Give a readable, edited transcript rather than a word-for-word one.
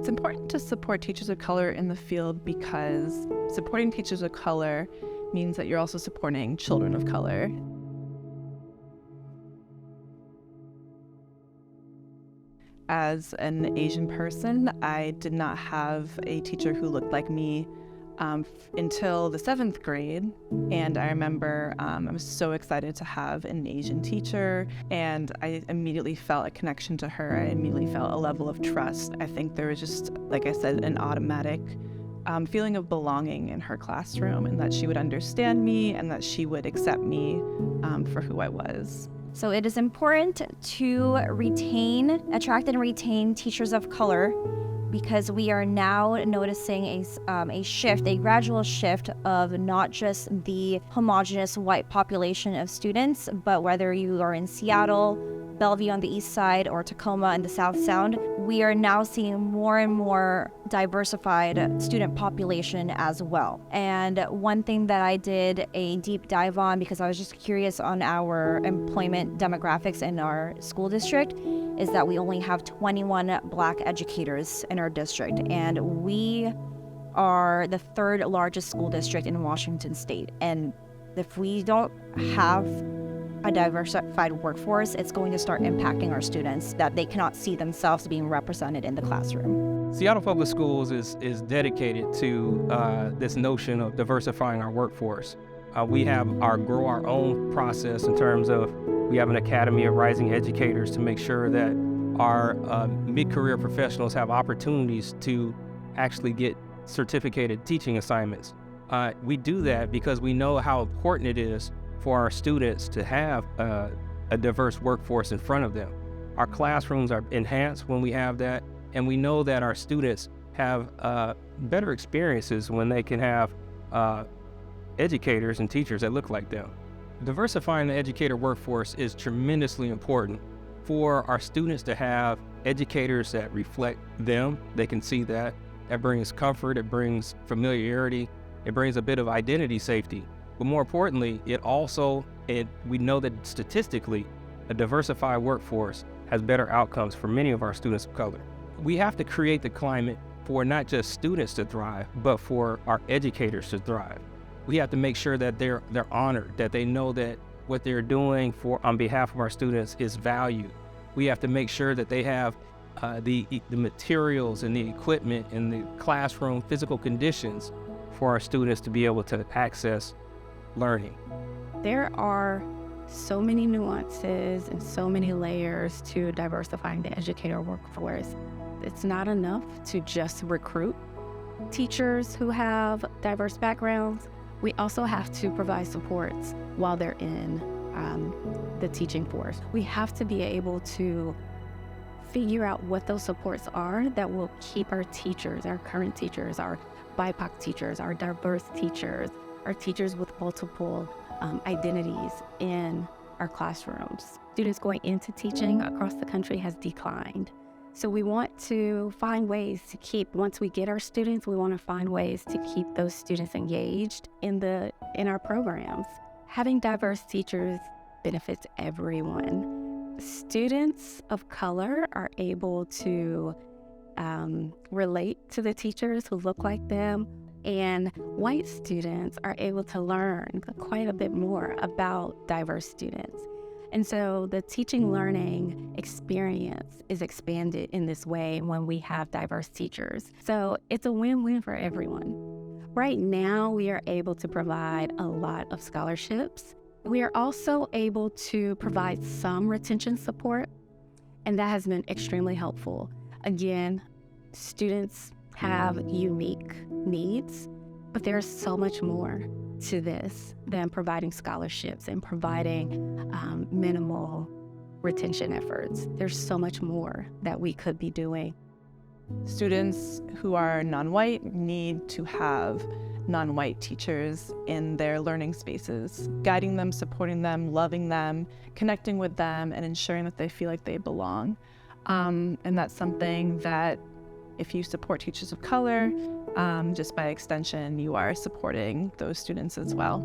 It's important to support teachers of color in the field because supporting teachers of color means that you're also supporting children of color. As an Asian person, I did not have a teacher who looked like me until the 7th grade. And I remember I was so excited to have an Asian teacher, and I immediately felt a connection to her. I immediately felt a level of trust. I think there was just, like I said, an automatic feeling of belonging in her classroom, and that she would understand me and that she would accept me for who I was. So it is important to attract and retain teachers of color, because we are now noticing a gradual shift of not just the homogeneous white population of students, but whether you are in Seattle, Bellevue on the east side, or Tacoma in the South Sound, we are now seeing more and more diversified student population as well. And one thing that I did a deep dive on, because I was just curious on our employment demographics in our school district, is that we only have 21 Black educators in our district, and we are the 3rd largest school district in Washington state. And if we don't have a diversified workforce, it's going to start impacting our students, that they cannot see themselves being represented in the classroom. Seattle Public Schools is dedicated to this notion of diversifying our workforce. We have our grow our own process in terms of we have an Academy of Rising Educators to make sure that our mid-career professionals have opportunities to actually get certificated teaching assignments. We do that because we know how important it is for our students to have a diverse workforce in front of them. Our classrooms are enhanced when we have that, and we know that our students have better experiences when they can have educators and teachers that look like them. Diversifying the educator workforce is tremendously important for our students to have educators that reflect them. They can see that. That brings comfort, it brings familiarity, it brings a bit of identity safety. But more importantly, we know that statistically, a diversified workforce has better outcomes for many of our students of color. We have to create the climate for not just students to thrive, but for our educators to thrive. We have to make sure that they're honored, that they know that what they're doing on behalf of our students is valued. We have to make sure that they have the materials and the equipment and the classroom physical conditions for our students to be able to access learning. There are so many nuances and so many layers to diversifying the educator workforce. It's not enough to just recruit teachers who have diverse backgrounds. We also have to provide supports while they're in the teaching force. We have to be able to figure out what those supports are that will keep our teachers, our current teachers, our BIPOC teachers, our diverse teachers, our teachers with multiple identities in our classrooms. Students going into teaching across the country has declined. So we want to find ways to once we get our students, we want to find ways to keep those students engaged in our programs. Having diverse teachers benefits everyone. Students of color are able to relate to the teachers who look like them, and white students are able to learn quite a bit more about diverse students. And so the teaching learning experience is expanded in this way when we have diverse teachers. So it's a win-win for everyone. Right now, we are able to provide a lot of scholarships. We are also able to provide some retention support, and that has been extremely helpful. Again, students have unique needs, but there's so much more to this than providing scholarships and providing minimal retention efforts. There's so much more that we could be doing. Students who are non-white need to have non-white teachers in their learning spaces, guiding them, supporting them, loving them, connecting with them, and ensuring that they feel like they belong. And that's something that if you support teachers of color, just by extension, you are supporting those students as well.